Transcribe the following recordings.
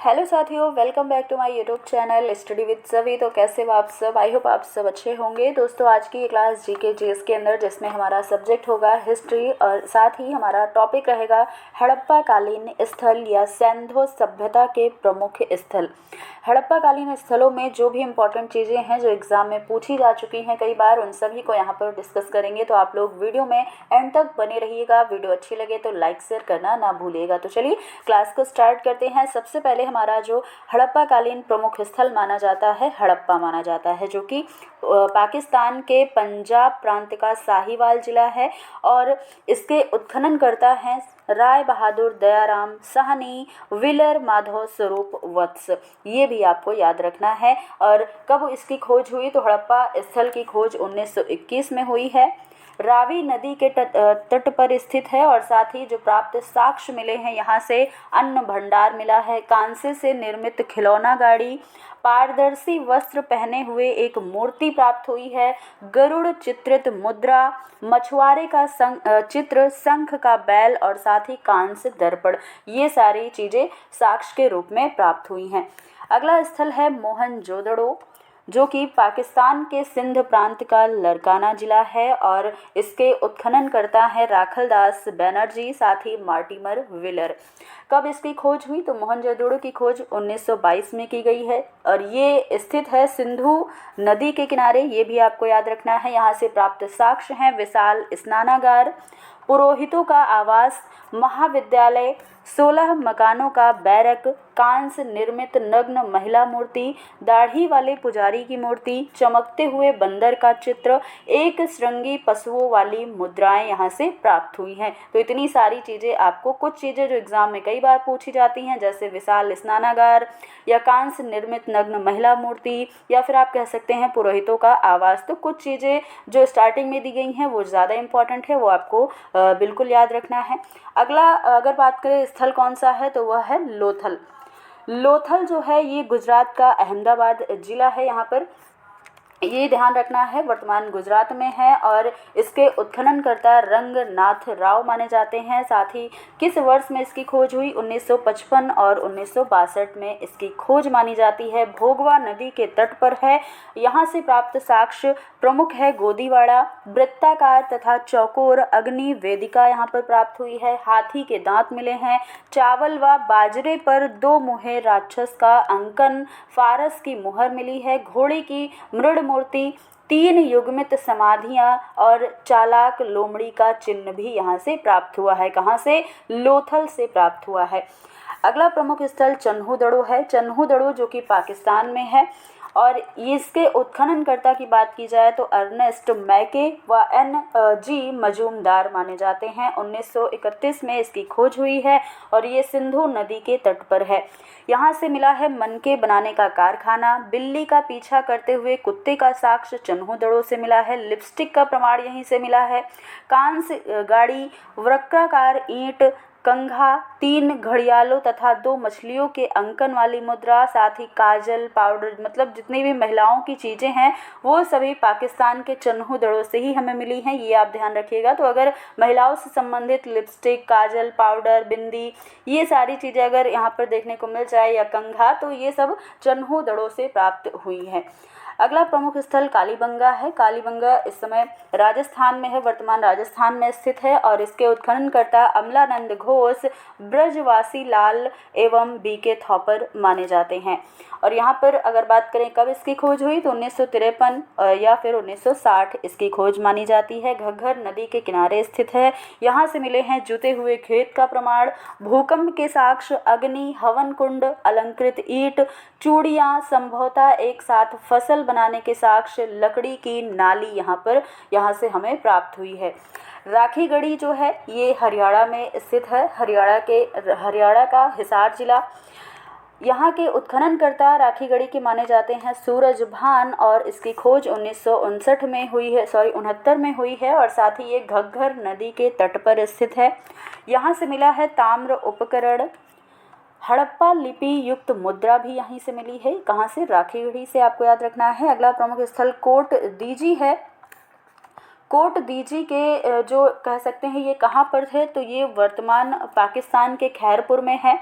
Hello साथियों, welcome back to my YouTube channel study with सभी। तो कैसे हो आप सब? आई होप आप सब अच्छे होंगे। दोस्तों, आज की ये क्लास जीके जीएस के अंदर जिसमें हमारा सब्जेक्ट होगा हिस्ट्री और साथ ही हमारा टॉपिक रहेगा हड़प्पा कालीन स्थल या सिंधु सभ्यता के प्रमुख स्थल। हड़प्पा कालीन स्थलों में जो भी इम्पोर्टेंट चीज़ें हैं जो एग्ज़ाम में पूछी जा चुकी हैं कई बार, उन सभी को यहाँ पर डिस्कस करेंगे। तो आप लोग वीडियो में एंड तक बने रहिएगा। वीडियो अच्छी लगे तो लाइक शेयर करना ना भूलिएगा। तो चलिए क्लास को स्टार्ट करते हैं। सबसे पहले हमारा जो हड़प्पा कालीन प्रमुख स्थल माना जाता है, हड़प्पा माना जाता है, जो कि पाकिस्तान के पंजाब प्रांत का साहिवाल जिला है और इसके उत्खनन करता है राय बहादुर दयाराम साहनी व्हीलर माधव स्वरूप वत्स। ये भी आपको याद रखना है। और कब इसकी खोज हुई? तो हड़प्पा स्थल की खोज 1921 में हुई है। रावी नदी के तट पर स्थित है और साथ ही जो प्राप्त साक्ष्य मिले हैं, यहाँ से अन्न भंडार मिला है, कांसे से निर्मित खिलौना गाड़ी, पारदर्शी वस्त्र पहने हुए एक मूर्ति प्राप्त हुई है, गरुड़ चित्रित मुद्रा, मछुआरे का चित्र, शंख का बैल और साथ ही कांस्य दर्पण। ये सारी चीज़ें साक्ष्य के रूप में प्राप्त हुई हैं। अगला स्थल है मोहनजोदड़ो, जो कि पाकिस्तान के सिंध प्रांत का लरकाना जिला है और इसके उत्खनन करता है राखलदास बनर्जी, साथ ही मार्टिमर व्हीलर। कब इसकी खोज हुई? तो मोहनजोदड़ो की खोज 1922 में की गई है और ये स्थित है सिंधु नदी के किनारे। ये भी आपको याद रखना है। यहाँ से प्राप्त साक्ष्य हैं विशाल स्नानागार, पुरोहितों का आवास, महाविद्यालय, 16 मकानों का बैरक, कांस्य निर्मित नग्न महिला मूर्ति, दाढ़ी वाले पुजारी की मूर्ति, चमकते हुए बंदर का चित्र, एक श्रृंगी पशुओं वाली मुद्राएं यहाँ से प्राप्त हुई हैं। तो इतनी सारी चीज़ें आपको, कुछ चीज़ें जो एग्जाम में कई बार पूछी जाती हैं, जैसे विशाल स्नानागार या कांस्य निर्मित नग्न महिला मूर्ति या फिर आप कह सकते हैं पुरोहितों का आवास। तो कुछ चीज़ें जो स्टार्टिंग में दी गई हैं वो ज़्यादा इंपॉर्टेंट है, वो आपको बिल्कुल याद रखना है। अगला अगर बात करें स्थल कौन सा है, तो वह है लोथल। लोथल जो है ये गुजरात का अहमदाबाद जिला है। यहाँ पर ये ध्यान रखना है, वर्तमान गुजरात में है और इसके उत्खननकर्ता रंगनाथ राव माने जाते हैं। साथ ही किस वर्ष में इसकी खोज हुई? 1955 और 1962 में इसकी खोज मानी जाती है। भोगवा नदी के तट पर है। यहाँ से प्राप्त साक्ष्य प्रमुख है गोदीवाड़ा, वृत्ताकार तथा चौकोर अग्नि वेदिका यहाँ पर प्राप्त हुई है। हाथी के दांत मिले हैं। चावल व बाजरे पर 2 मुहे राक्षस का अंकन, फारस की मुहर मिली है। घोड़े की मृड़ मूर्ति, 3 युग्मित समाधियां और चालाक लोमड़ी का चिन्ह भी यहाँ से प्राप्त हुआ है। कहाँ से? लोथल से प्राप्त हुआ है। अगला प्रमुख स्थल चन्हूदड़ो है। चन्हूदड़ो जो कि पाकिस्तान में है और इसके उत्खननकर्ता की बात की जाए तो अर्नेस्ट मैके व NG मजूमदार माने जाते हैं। 1931 में इसकी खोज हुई है और ये सिंधु नदी के तट पर है। यहाँ से मिला है मनके बनाने का कारखाना, बिल्ली का पीछा करते हुए कुत्ते का साक्ष्य चन्हूदड़ो से मिला है, लिपस्टिक का प्रमाण यहीं से मिला है, कांस्य गाड़ी, वृक्राकार ईंट, कंघा, 3 घड़ियालों तथा 2 मछलियों के अंकन वाली मुद्रा, साथ ही काजल, पाउडर, मतलब जितनी भी महिलाओं की चीज़ें हैं वो सभी पाकिस्तान के चन्हूदड़ो से ही हमें मिली हैं। ये आप ध्यान रखिएगा। तो अगर महिलाओं से संबंधित लिपस्टिक, काजल, पाउडर, बिंदी, ये सारी चीज़ें अगर यहाँ पर देखने को मिल जाए या कंघा, तो ये सब चन्हूदड़ो से प्राप्त हुई हैं। अगला प्रमुख स्थल कालीबंगा है। कालीबंगा इस समय राजस्थान में है, वर्तमान राजस्थान में स्थित है और इसके उत्खननकर्ता अमलानंद घोष, ब्रजवासी लाल एवं BK थॉपर माने जाते हैं। और यहाँ पर अगर बात करें कब इसकी खोज हुई तो 1953 या फिर 1960 इसकी खोज मानी जाती है। घग्गर नदी के किनारे स्थित है। यहाँ से मिले हैं जुते हुए खेत का प्रमाण, भूकंप के साक्ष्य, अग्नि, हवन कुंड, अलंकृत ईंट, चूड़ियाँ, संभवतः एक साथ फसल बनाने के साक्ष्य, लकड़ी की नाली यहाँ से हमें प्राप्त हुई है। राखीगढ़ी जो है ये हरियाणा में स्थित है। हरियाणा का हिसार जिला। यहाँ के उत्खननकर्ता राखीगढ़ी के माने जाते हैं सूरजभान और इसकी खोज 1959 में हुई है, 69 में हुई है और साथ ही ये घग्गर नदी के तट पर स्थित है। यहाँ से मिला है ताम्र उपकरण, हड़प्पा लिपि युक्त मुद्रा भी यहीं से मिली है। कहाँ से? राखीगढ़ी से, आपको याद रखना है। अगला प्रमुख स्थल कोट दीजी है। कोट दीजी के जो कह सकते हैं ये कहाँ पर थे, तो ये वर्तमान पाकिस्तान के खैरपुर में है।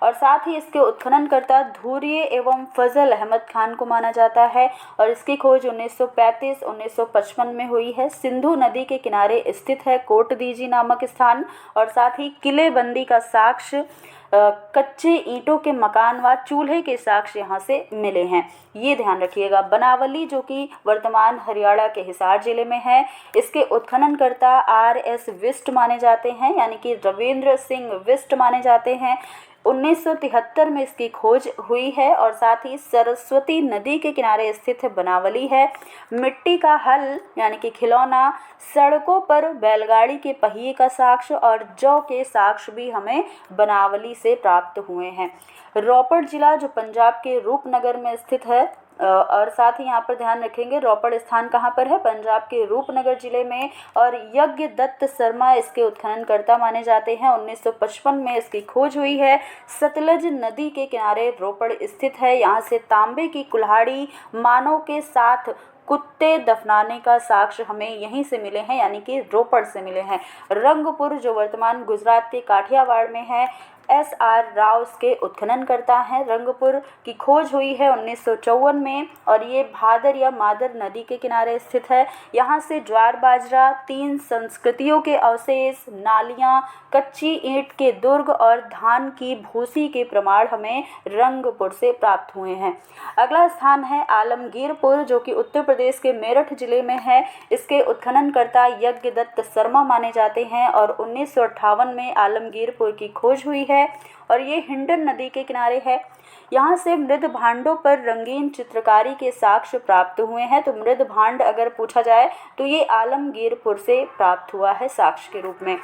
और साथ ही इसके उत्खननकर्ता धुर्य एवं फजल अहमद खान को माना जाता है और इसकी खोज 1935-1955 में हुई है। सिंधु नदी के किनारे स्थित है कोट दीजी नामक स्थान। और साथ ही किलेबंदी का साक्ष्य, कच्चे ईंटों के मकान व चूल्हे के साक्ष्य यहाँ से मिले हैं, ये ध्यान रखिएगा। बनावली जो कि वर्तमान हरियाणा के हिसार जिले में है, इसके उत्खननकर्ता RS विस्ट माने जाते हैं, यानी कि रविंद्र सिंह विस्ट माने जाते हैं। 1973 में इसकी खोज हुई है। और साथ ही सरस्वती नदी के किनारे स्थित बनावली है। मिट्टी का हल यानी कि खिलौना, सड़कों पर बैलगाड़ी के पहिए का साक्ष्य और जौ के साक्ष्य भी हमें बनावली से प्राप्त हुए हैं। रोपड़ जिला जो पंजाब के रूपनगर में स्थित है, और साथ ही यहाँ पर ध्यान रखेंगे रोपड़ स्थान कहाँ पर है, पंजाब के रूपनगर जिले में। और यज्ञ दत्त शर्मा इसके उत्खननकर्ता माने जाते हैं। 1955 में इसकी खोज हुई है। सतलज नदी के किनारे रोपड़ स्थित है। यहाँ से तांबे की कुल्हाड़ी, मानव के साथ कुत्ते दफनाने का साक्ष्य हमें यहीं से मिले हैं, यानी कि रोपड़ से मिले हैं। रंगपुर जो वर्तमान गुजरात के काठियावाड़ में है, SR राव इसके उत्खननकर्ता हैं। रंगपुर की खोज हुई है 1954 में और ये भादर या मादर नदी के किनारे स्थित है। यहाँ से ज्वार बाजरा, 3 संस्कृतियों के अवशेष, नालियाँ, कच्ची ईंट के दुर्ग और धान की भूसी के प्रमाण हमें रंगपुर से प्राप्त हुए हैं। अगला स्थान है आलमगीरपुर जो कि उत्तर प्रदेश के मेरठ जिले में है। इसके उत्खननकर्ता यज्ञ दत्त शर्मा माने जाते हैं और 1958 में आलमगीरपुर की खोज हुई है और ये हिंडन नदी के किनारे है। यहाँ से मृद भांडों पर रंगीन चित्रकारी के साक्ष्य प्राप्त हुए हैं। तो मृद भांड अगर पूछा जाए तो ये आलमगीरपुर से प्राप्त हुआ है साक्ष्य के रूप में।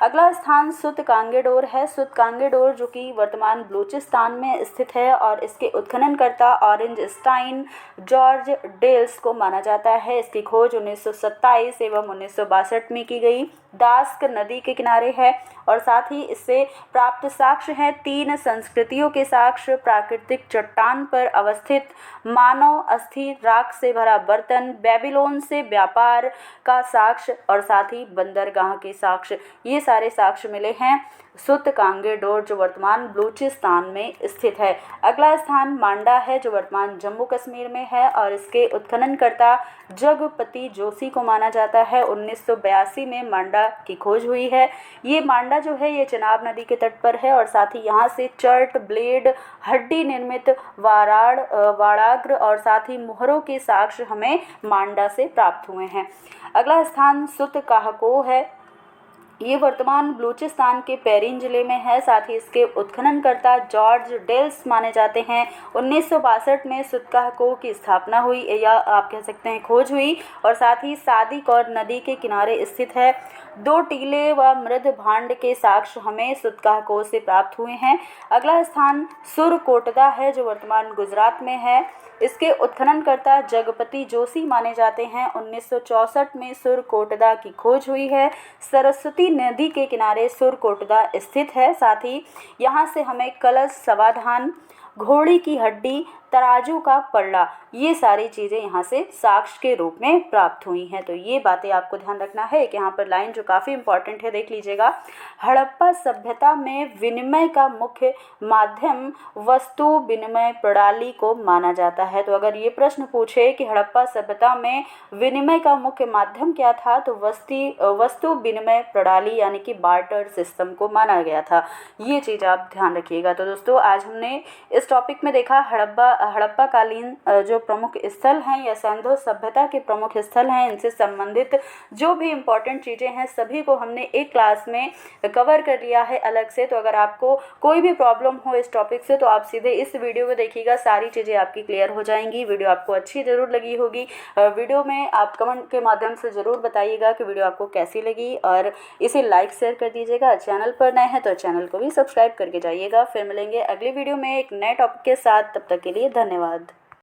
अगला स्थान सुत कांगेडोर है। सुत कांगेडोर जो कि वर्तमान बलूचिस्तान में स्थित है और इसके उत्खननकर्ता ऑरेंज स्टाइन जॉर्ज डेल्स को माना जाता है। इसकी खोज 1927 एवं 1962 में की गई। दास्क नदी के किनारे है और साथ ही इससे प्राप्त साक्ष्य हैं 3 संस्कृतियों के साक्ष्य, प्राकृतिक चट्टान पर अवस्थित मानव अस्थि, राख से भरा बर्तन, बेबीलोन से व्यापार का साक्ष्य और साथ ही बंदरगाह के साक्ष्य, ये सारे साक्ष्य मिले हैं सुत कांगेडोर जो वर्तमान बलूचिस्तान में स्थित है। अगला स्थान मांडा है जो वर्तमान जम्मू कश्मीर में है और इसके उत्खननकर्ता जगपति जोशी को माना जाता है। 1982 में मांडा की खोज हुई है। ये मांडा जो है ये चिनाब नदी के तट पर है और साथ ही यहाँ से चर्ट, ब्लेड, हड्डी निर्मित वाड़ाग्र और साथ ही मोहरों के साक्ष्य हमें मांडा से प्राप्त हुए हैं। अगला स्थान सुत काहको है। ये वर्तमान बलूचिस्तान के पेरिन जिले में है। साथ ही इसके उत्खननकर्ता जॉर्ज डेल्स माने जाते हैं। 1962 में सुतकाहको की स्थापना हुई या आप कह सकते हैं खोज हुई और साथ ही सादिक और नदी के किनारे स्थित है। 2 टीले व मृद भांड के साक्ष्य हमें सुतकाहको से प्राप्त हुए हैं। अगला स्थान सुरकोटदा है जो वर्तमान गुजरात में है। इसके उत्खननकर्ता जगपति जोशी माने जाते हैं। 1964 में सुरकोटदा की खोज हुई है। सरस्वती नदी के किनारे सुरकोटदा स्थित है। साथ ही यहाँ से हमें कलश, समाधान, घोड़ी की हड्डी, तराजू का पल्ला, ये सारी चीज़ें यहाँ से साक्ष्य के रूप में प्राप्त हुई हैं। तो ये बातें आपको ध्यान रखना है। एक यहाँ पर लाइन जो काफ़ी इंपॉर्टेंट है, देख लीजिएगा। हड़प्पा सभ्यता में विनिमय का मुख्य माध्यम वस्तु विनिमय प्रणाली को माना जाता है। तो अगर ये प्रश्न पूछे कि हड़प्पा सभ्यता में विनिमय का मुख्य माध्यम क्या था, तो वस्तु विनिमय प्रणाली यानी कि बार्टर सिस्टम को माना गया था। ये चीज़ आप ध्यान रखिएगा। तो दोस्तों आज हमने इस टॉपिक में देखा हड़प्पा कालीन जो प्रमुख स्थल हैं या सिंधु सभ्यता के प्रमुख स्थल हैं, इनसे संबंधित जो भी इम्पोर्टेंट चीज़ें हैं सभी को हमने एक क्लास में कवर कर लिया है अलग से। तो अगर आपको कोई भी प्रॉब्लम हो इस टॉपिक से तो आप सीधे इस वीडियो में देखिएगा, सारी चीज़ें आपकी क्लियर हो जाएंगी। वीडियो आपको अच्छी ज़रूर लगी होगी। वीडियो में आप कमेंट के माध्यम से ज़रूर बताइएगा कि वीडियो आपको कैसी लगी और इसे लाइक शेयर कर दीजिएगा। चैनल पर नए हैं तो चैनल को भी सब्सक्राइब करके जाइएगा। फिर मिलेंगे अगली वीडियो में एक नए टॉपिक के साथ। तब तक के लिए धन्यवाद।